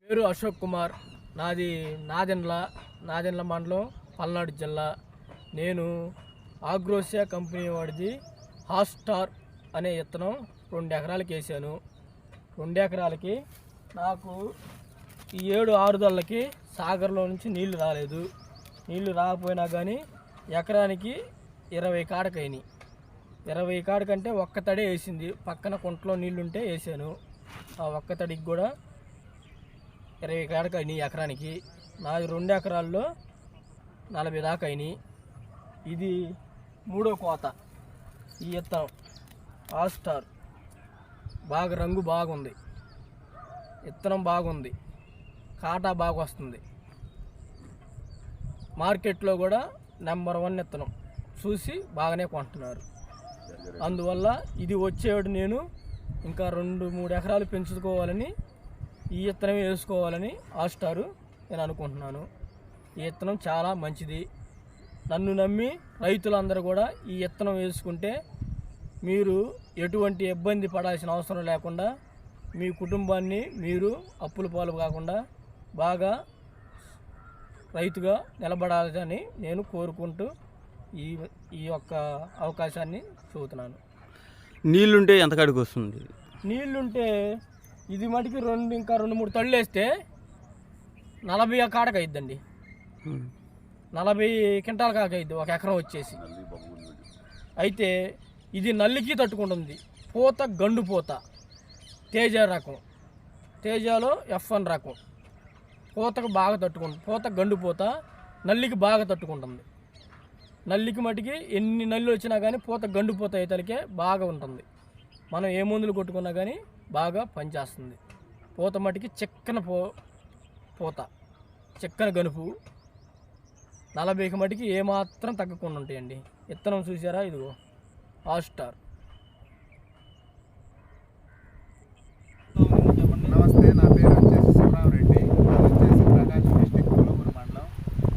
పేరు అశోక్ కుమార్. నాది నాదెండ్ల మండలం, పల్నాడు జిల్లా. నేను ఆగ్రోసియా కంపెనీ వాడిది హాస్టార్ అనే విత్తనం 2 ఎకరాలకి వేసాను. 2 ఎకరాలకి నాకు ఈ 7-6 దళ్ళకి సాగర్లో నుంచి నీళ్లు రాలేదు. నీళ్లు రాకపోయినా కానీ ఎకరానికి 20 కాడకైనాయి. 20 కాడకంటే ఒక్క తడే వేసింది. పక్కన కుంటలో నీళ్లుంటే వేసాను. ఆ ఒక్క తడికి కూడా 20 కాడకు అయినాయి ఎకరానికి. నాది 2 ఎకరాల్లో 40 దాకా అయినాయి. ఇది 3వ కోత. ఈ విత్తనం హాస్టార్ బాగా రంగు బాగుంది, విత్తనం బాగుంది, కాటా బాగా వస్తుంది. మార్కెట్లో కూడా నెంబర్ 1 విత్తనం చూసి బాగానే కొంటున్నారు. అందువల్ల ఇది వచ్చేవాడు నేను ఇంకా 2-3 ఎకరాలు పెంచుకోవాలని, ఈ విత్తనం వేసుకోవాలని హాస్టారు నేను అనుకుంటున్నాను. ఈ విత్తనం చాలా మంచిది. నన్ను నమ్మి రైతులందరూ కూడా ఈ విత్తనం వేసుకుంటే మీరు ఎటువంటి ఇబ్బంది పడాల్సిన అవసరం లేకుండా మీ కుటుంబాన్ని మీరు అప్పుల పాలు కాకుండా బాగా రైతుగా నిలబడాలని నేను కోరుకుంటూ ఈ యొక్క అవకాశాన్ని చూస్తున్నాను. నీళ్ళుంటే ఎంత కాడికి వస్తుంది? నీళ్ళుంటే ఇది మటుకి ఇంకా 2-3 తళ్ళు వేస్తే 40 కాడకు అయిద్దండి. 40 క్వింటాల కాక అయిద్ది ఒక ఎకరం వచ్చేసి. అయితే ఇది నల్లికి తట్టుకుంటుంది. పూత గండు పూత, తేజ రకం. తేజలో F1 రకం. పూతకు బాగా తట్టుకుంటుంది. పూత గండు పూత, నల్లికి బాగా తట్టుకుంటుంది. నల్లికి మటుకి ఎన్ని నల్లి వచ్చినా కానీ పూత గండు పూత అయితేకే బాగా ఉంటుంది. మనం ఏ మందులు కొట్టుకున్నా కానీ బాగా పనిచేస్తుంది. పూత మటుకి చిక్కన పూత, చిక్కన గనుపు. 40కి మటుకి ఏమాత్రం తగ్గకుండా ఉంటాయండి. విత్తనం చూసారా? ఇదిగో హాస్టార్. నమస్తే, నా పేరు వచ్చేసి శివరామరెడ్డి. అది వచ్చేసి ప్రకాశం డిస్టిక్ పుల్లూరు మండలం,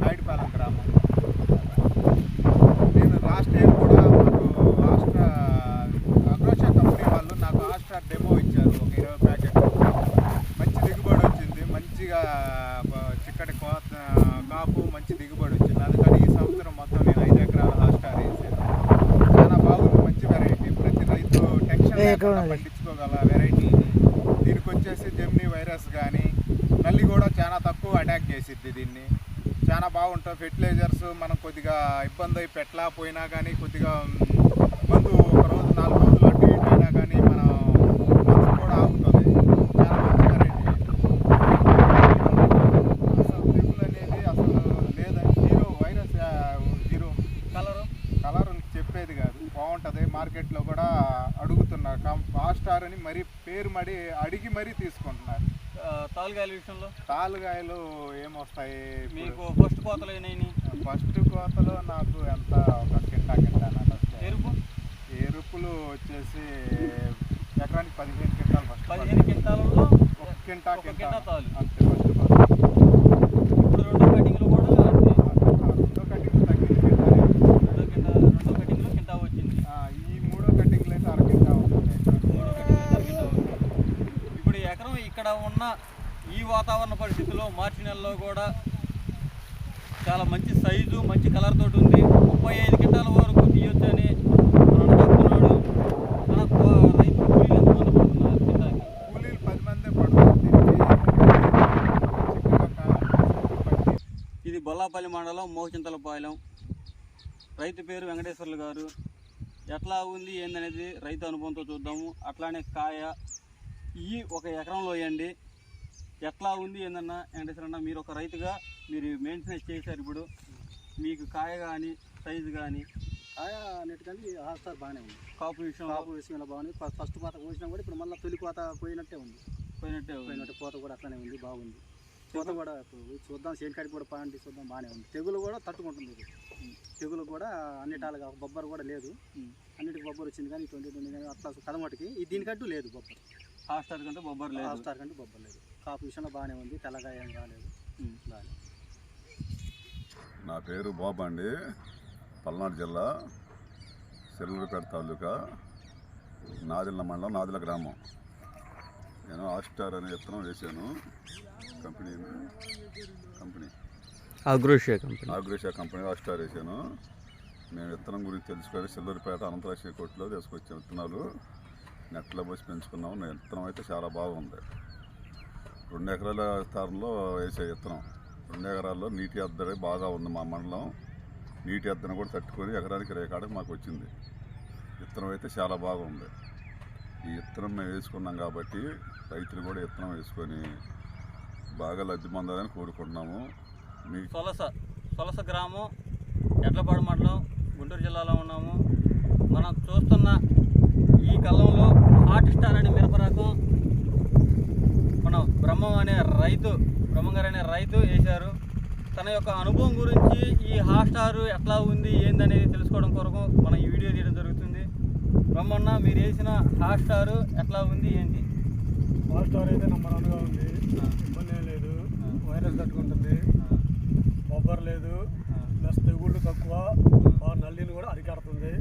నాయుడుపాలెం గ్రామం. నేను లాస్ట్ ఇయర్ కూడా మాకు అగ్రోషా కంపెనీ వాళ్ళు నాకు హాస్టార్ డెమో ఇచ్చారు, ఒక 20 ప్యాకెట్లు. మంచి దిగుబడి వచ్చింది. మంచిగా చిక్కటి కాపు, మంచి దిగుబడి వచ్చింది. అందుకని ఈ సంవత్సరం మొత్తం నేను 5 ఎకరాల హాస్టార్ వేసాను. చాలా బాగుంది, మంచి వెరైటీ. ప్రతి రైతు టెన్షన్ లేకుండా పండించుకోగల వెరైటీ ఇది. దీనికి వచ్చేసి జెమినీ వైరస్ కానీ నల్లి కూడా చాలా తక్కువ అటాక్ చేసిద్ది. దీన్ని చాలా బాగుంటుంది. ఫెర్టిలైజర్స్ మనం కొద్దిగా ఇబ్బంది అయి పెట్టలేకపోయినా కానీ కొద్దిగా మందు 1 రోజు 4 రోజులు అటు ఇటు అయినా కానీ మనం మందు కూడా ఆగుతుంది. చాలా మంచి వెరైటీ. అసలు తెగులు అనేది అసలు లేదండి. జీరో వైరస్, జీరో కలర్ చెప్పేది కాదు, బాగుంటుంది. మార్కెట్లో కూడా అడుగుతున్నారు హాస్టార్ అని, మరీ పేరు అడిగి మరీ తీసుకుంటున్నారు. తాలుగాయల విషయంలో తాలుగాయలు ఏమొస్తాయి మీకు? ఫస్ట్ కోతలు అయినాయి. ఫస్ట్ కోతలో నాకు ఎంత, ఒక కింటా నాకు వస్తాయి. ఎరుపులు వచ్చేసి ఎకరానికి 15 క్వింటాలు. ఫస్ట్ 15 క్వింటాలలో ఒక కింటా తాలు అంతే. ఫస్ట్ కోత. ఇప్పుడు 2 కటింగ్లు కూడా అంతే. 2 కటింగ్లు తగ్గింది. 2 కటింగ్లు కింటా వచ్చింది. ఈ 3వ కటింగ్లు అయితే 1/2 కింటా ఉంటుంది. 3 కటింగ్లు ఇప్పుడు ఎకరం ఇక్కడ ఉన్న ఈ వాతావరణ పరిస్థితుల్లో మార్చి నెలలో కూడా చాలా మంచి సైజు, మంచి కలర్ తోటి ఉంది. 35 క్వింటాల వరకు తీయొచ్చని చెప్తున్నాడు. మన రైతు కూలీలు ఎంతమంది పడుతున్నారు? కూలీలు 10 మందే పడుతుంది. ఇది బొల్లాపల్లి మండలం, మోహచింతలపాలెం. రైతు పేరు వెంకటేశ్వర్లు గారు. ఎట్లా ఉంది ఏందనేది రైతు అనుభవంతో చూద్దాము. అట్లానే కాయ ఈ 1 ఎకరంలో వేయండి. ఎట్లా ఉంది ఏందన్నా వెంకటేశ్వర అన్న, మీరు ఒక రైతుగా మీరు మెయింటెనెన్స్ చేశారు. ఇప్పుడు మీకు కాయ కానీ సైజు కానీ? కాయ అన్నిటికంటే హాస్టార్ బాగానే ఉంది. కాపు విషయంలో బాగుంది. ఫస్ట్ కోత కోసినా కూడా ఇప్పుడు మళ్ళీ తొలి కోత పోయినట్టే ఉంది. పోయినట్టే కోత కూడా అట్లనే ఉంది, బాగుంది. కోత కూడా చూద్దాం, చేనికాడికి కూడా పాండి చూద్దాం, బాగానే ఉంది. తెగులు కూడా తట్టుకుంటుంది. ఇది తెగులు కూడా అన్నిటాలుగా బొబ్బరు కూడా లేదు. అన్నిటికి బొబ్బరు వచ్చింది కానీ 2020 కానీ అట్లా కదమటికి దీనికంటూ లేదు బొబ్బరు. హాస్టార్ కంటే బొబ్బరు లేదు. హాస్టార్ కంటే బొబ్బరు లేదు. కాపు విషయంలో బాగానే ఉంది. తెల్లగా ఏం రాలేదు. బాగానే. నా పేరు బాబు అండి, పల్నాడు జిల్లా, సెల్లూరుపేట తాలూకా, నాదిళ్ళ మండలం, నాదిళ్ళ గ్రామం. నేను హాస్టార్ అనే విత్తనం వేసాను. అగ్రోషియా కంపెనీ. ఆగ్రేషియా కంపెనీ హాస్టార్ వేసాను. మేము విత్తనం గురించి తెలుసుకొని సిల్లూరుపేట అనంతలక్ష్మి కోటిలో తీసుకొచ్చాం విత్తనాలు. నెట్లో పోసి పెంచుకున్నాము. విత్తనం అయితే చాలా బాగుంది. 2 ఎకరాల స్థానంలో వేసే విత్తనం. 2 ఎకరాల్లో నీటి ఎద్దడి బాగా ఉంది. మా మండలం నీటి ఎద్దడిని కూడా తట్టుకొని ఎకరానికి 20 కాడకు మాకు వచ్చింది. విత్తనం అయితే చాలా బాగుంది. ఈ విత్తనం మేము వేసుకున్నాం కాబట్టి రైతులు కూడా విత్తనం వేసుకొని బాగా లబ్ధి పొందాలని కోరుకుంటున్నాము. మీ సొలస గ్రామం, ఎడ్లపాడు మండలం, గుంటూరు జిల్లాలో ఉన్నాము. మనం చూస్తున్న ఈ కళ్ళంలో హాట్ స్టార్ అనే మిరప రకం మన బ్రహ్మం గారు అనే రైతు వేశారు. తన యొక్క అనుభవం గురించి ఈ హాట్ స్టార్ ఎట్లా ఉంది ఏందనేది తెలుసుకోవడం కొరకు మనం ఈ వీడియో తీయడం జరుగుతుంది. బ్రహ్మన్న, మీరు వేసిన హాట్ స్టార్ ఎట్లా ఉంది ఏంటి? హాట్ స్టార్ అయితే నంబర్ 1గా ఉంది. ఇబ్బంది ఏం లేదు. వైరస్ తట్టుకుంటుంది, బొబ్బర్ లేదు, ప్లస్ తెగుళ్ళు తక్కువ, బాగా నల్లిని కూడా అరికడుతుంది.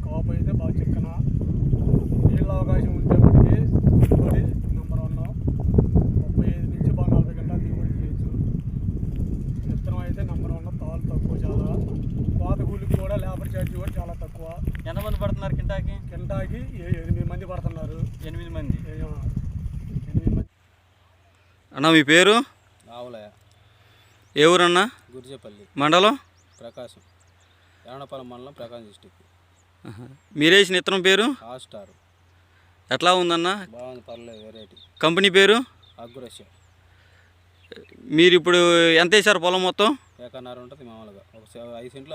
కాపు అయితే బాగా చిక్కన, నీళ్ళ అవకాశం ఉంటే మనకి దిగుబడి నంబర్ 1. 35 నుంచి బాగా 40 గంటల దిగుబడి చేయొచ్చు. విత్తనం అయితే నంబర్ 1. తాళ్ళు తక్కువ చాలా. కోత కూలికి కూడా లేబర్ ఛార్జ్ కూడా చాలా తక్కువ. ఎంతమంది పడుతున్నారు కింటాకి? 8 మంది పడుతున్నారు. 8 మంది. 8 మంది. అన్న, మీ పేరు? ఆవులయ, ఏ ఊరన్నా? గుర్జపల్లి మండలం? ప్రకాశం, యావనపాలెం మండలం, ప్రకాశం డిస్టిక్. మీరేసిన విత్తనం పేరు? Hot star. ఎట్లా ఉందన్న? బాగుంది, పర్లేదు. వెరైటీ. కంపెనీ పేరు? అగ్రోషియా. మీరు ఇప్పుడు ఎంత వేసారు పొలం మొత్తం? ఏకన్నర ఉంటుంది మామూలుగా. ఒక 5 సెంట్లు 6 సెంట్లు